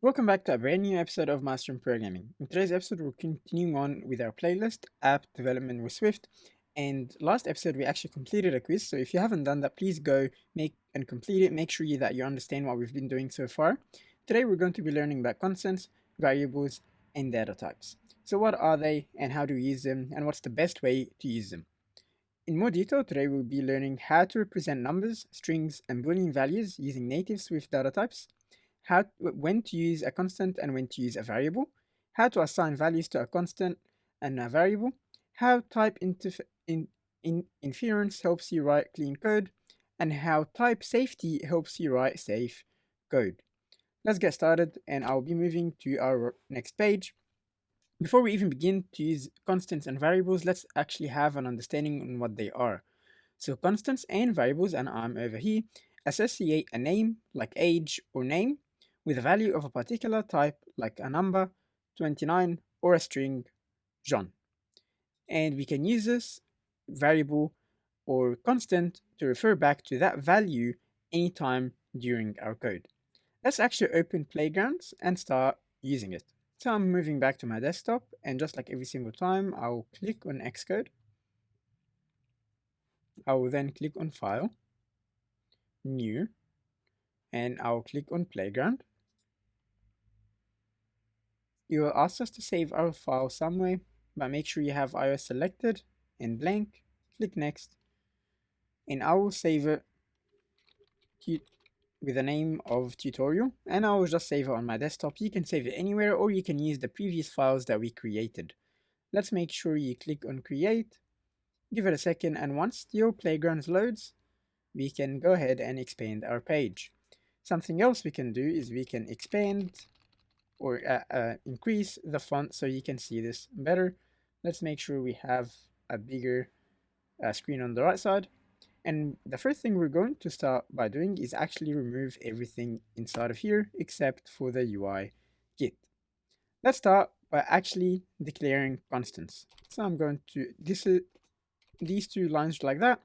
Welcome back to a brand new episode of Mastering Programming. In today's episode, we're continuing on with our playlist, App Development with Swift. And last episode, we actually completed a quiz. So if you haven't done that, please go make and complete it. Make sure that you understand what we've been doing so far. Today, we're going to be learning about constants, variables, and data types. So what are they and how do we use them and what's the best way to use them? In more detail, today we'll be learning how to represent numbers, strings, and Boolean values using native Swift data types, when to use a constant and when to use a variable, how to assign values to a constant and a variable, how inference helps you write clean code, and how type safety helps you write safe code. Let's get started, and I'll be moving to our next page. Before we even begin to use constants and variables, let's actually have an understanding on what they are. So constants and variables, and I'm over here, associate a name like age or name with a value of a particular type like a number, 29, or a string, John. And we can use this variable or constant to refer back to that value anytime during our code. Let's actually open Playgrounds and start using it. So I'm moving back to my desktop, and just like every single time, I'll click on Xcode. I will then click on File, New, and I'll click on Playground. It will ask us to save our file somewhere, but make sure you have iOS selected and blank. Click Next, and I will save it with the name of tutorial, and I will just save it on my desktop. You can save it anywhere, or you can use the previous files that we created. Let's make sure you click on Create, give it a second, and once your Playgrounds loads, we can go ahead and expand our page. Something else we can do is we can expand or increase the font so you can see this better. Let's make sure we have a bigger screen on the right side. And the first thing we're going to start by doing is actually remove everything inside of here except for the UI kit. Let's start by actually declaring constants. So I'm going to, these two lines like that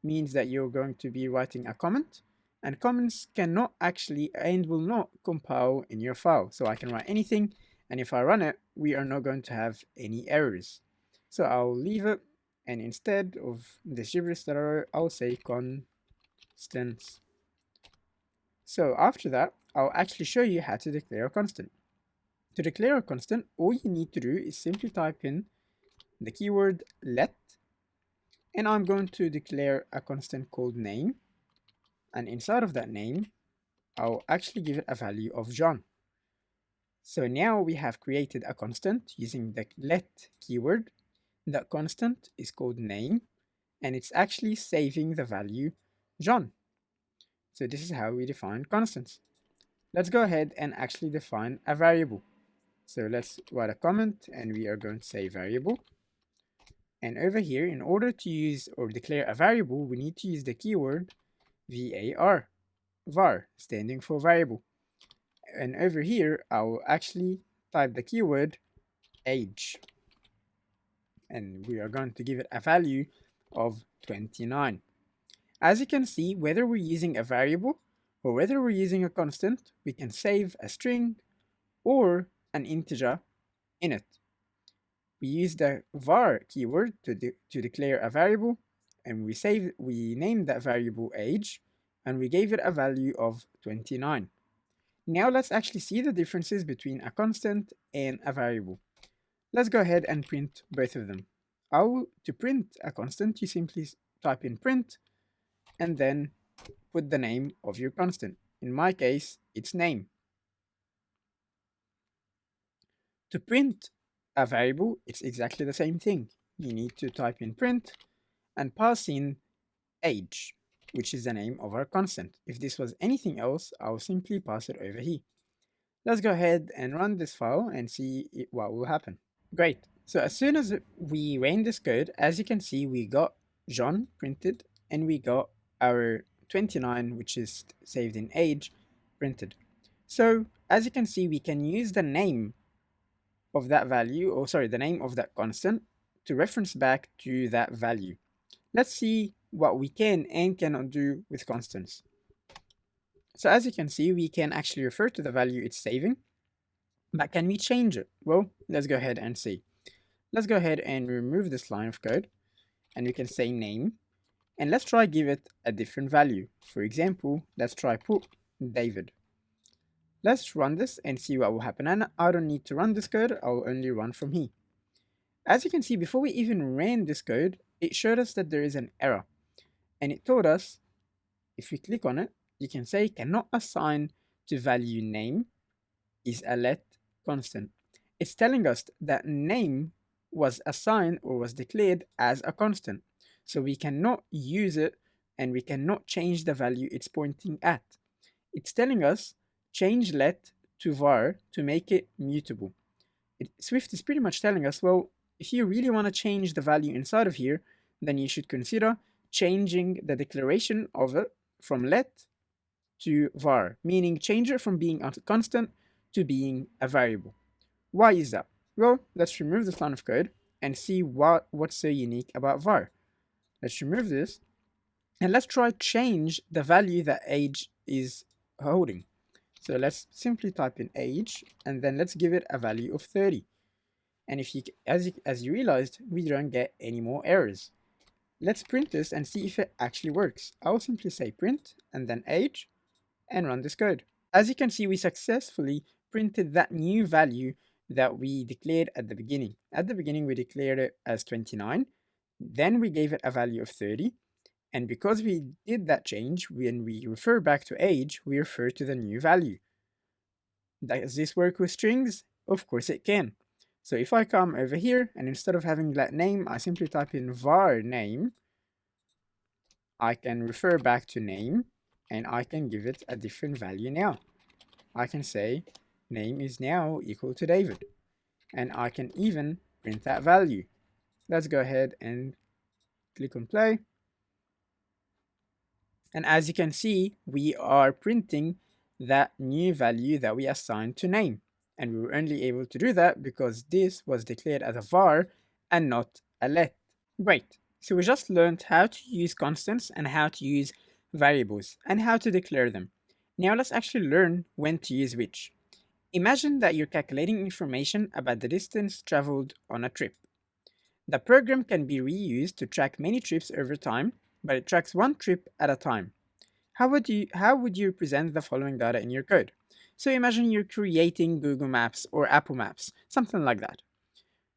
means that you're going to be writing a comment, and comments cannot actually and will not compile in your file. So I can write anything, and if I run it, we are not going to have any errors. So I'll leave it, and instead of the gibberish that I'll say constants. So after that, I'll actually show you how to declare a constant. To declare a constant, all you need to do is simply type in the keyword let, and I'm going to declare a constant called name, and inside of that name I'll actually give it a value of John. So now we have created a constant using the let keyword. That constant is called name, and it's actually saving the value John. So this is how we define constants. Let's go ahead and actually define a variable. So let's write a comment, and we are going to say variable. And over here, in order to use or declare a variable, we need to use the keyword var, standing for variable. And over here, I will actually type the keyword age. And we are going to give it a value of 29. As you can see, whether we're using a variable or whether we're using a constant, we can save a string or an integer in it. We use the var keyword to declare a variable, and we named that variable age, and we gave it a value of 29. Now let's actually see the differences between a constant and a variable. Let's go ahead and print both of them. To print a constant, you simply type in print and then put the name of your constant. In my case, it's name. To print a variable, it's exactly the same thing. You need to type in print and pass in age, which is the name of our constant. If this was anything else, I'll simply pass it over here. Let's go ahead and run this file and see what will happen. Great. So as soon as we ran this code, as you can see, we got John printed and we got our 29, which is saved in age, printed. So as you can see, we can use the name of that value, or sorry, the name of that constant to reference back to that value. Let's see what we can and cannot do with constants. So as you can see, we can actually refer to the value it's saving. But can we change it? Well, let's go ahead and see. Let's go ahead and remove this line of code, and we can say name, and let's try give it a different value. For example, let's try put David. Let's run this and see what will happen, and I don't need to run this code, I'll only run from here. As you can see, before we even ran this code, it showed us that there is an error, and it told us, if we click on it, you can say cannot assign to value name is a let constant. It's telling us that name was assigned or was declared as a constant. So we cannot use it and we cannot change the value it's pointing at. It's telling us change let to var to make it mutable. Swift is pretty much telling us, well, if you really want to change the value inside of here, then you should consider changing the declaration of it from let to var, meaning change it from being a constant to being a variable. Why is that? Well, let's remove this line of code and see what's so unique about var. Let's remove this and let's try change the value that age is holding. So let's simply type in age and then let's give it a value of 30. And if you, as you realized, we don't get any more errors. Let's print this and see if it actually works. I'll simply say print and then age and run this code. As you can see, we successfully printed that new value that we declared at the beginning. At the beginning, we declared it as 29. Then we gave it a value of 30. And because we did that change, when we refer back to age, we refer to the new value. Does this work with strings? Of course it can. So if I come over here and instead of having let name, I simply type in var name, I can refer back to name and I can give it a different value now. I can say name is now equal to David, and I can even print that value. Let's go ahead and click on play. And as you can see, we are printing that new value that we assigned to name. And we were only able to do that because this was declared as a var and not a let. Great. So we just learned how to use constants and how to use variables and how to declare them. Now let's actually learn when to use which. Imagine that you're calculating information about the distance traveled on a trip. The program can be reused to track many trips over time, but it tracks one trip at a time. How would you present the following data in your code? So imagine you're creating Google Maps or Apple Maps, something like that.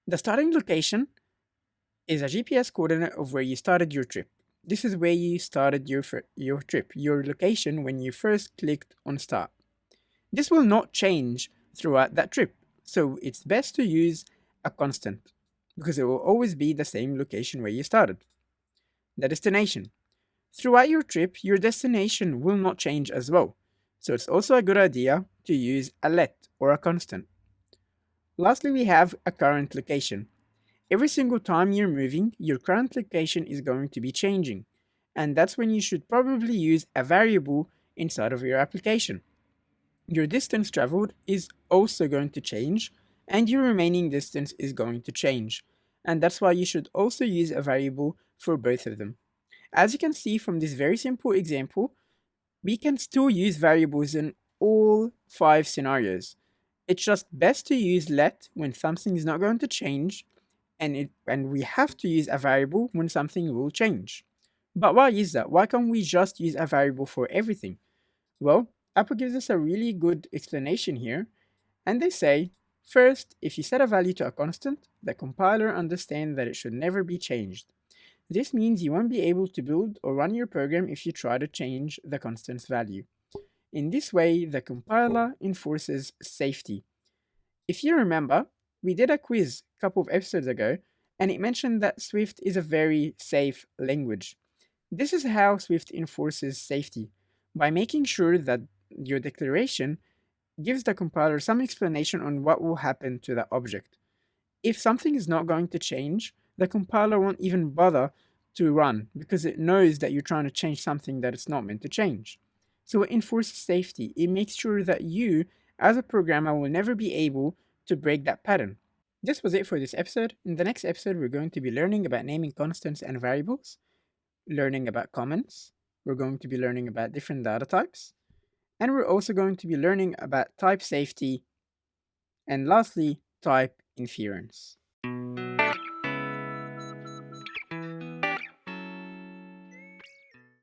The starting location is a GPS coordinate of where you started your trip. This is where you started your trip, your location when you first clicked on start. This will not change throughout that trip, so it's best to use a constant because it will always be the same location where you started. The destination. Throughout your trip, your destination will not change as well, so it's also a good idea to use a let or a constant. Lastly, we have a current location. Every single time you're moving, your current location is going to be changing, and that's when you should probably use a variable inside of your application. Your distance traveled is also going to change, and your remaining distance is going to change, and that's why you should also use a variable for both of them. As you can see from this very simple example, we can still use variables in all 5 scenarios. It's just best to use let when something is not going to change, and we have to use a variable when something will change. But why is that? Why can't we just use a variable for everything? Well, Apple gives us a really good explanation here, and they say, first, if you set a value to a constant, the compiler understands that it should never be changed. This means you won't be able to build or run your program if you try to change the constant's value. In this way, the compiler enforces safety. If you remember, we did a quiz a couple of episodes ago, and it mentioned that Swift is a very safe language. This is how Swift enforces safety, by making sure that your declaration gives the compiler some explanation on what will happen to the object. If something is not going to change, the compiler won't even bother to run because it knows that you're trying to change something that it's not meant to change. So it enforces safety. It makes sure that you, as a programmer, will never be able to break that pattern. This was it for this episode. In the next episode, we're going to be learning about naming constants and variables, learning about comments, we're going to be learning about different data types, and we're also going to be learning about type safety And lastly, type inference.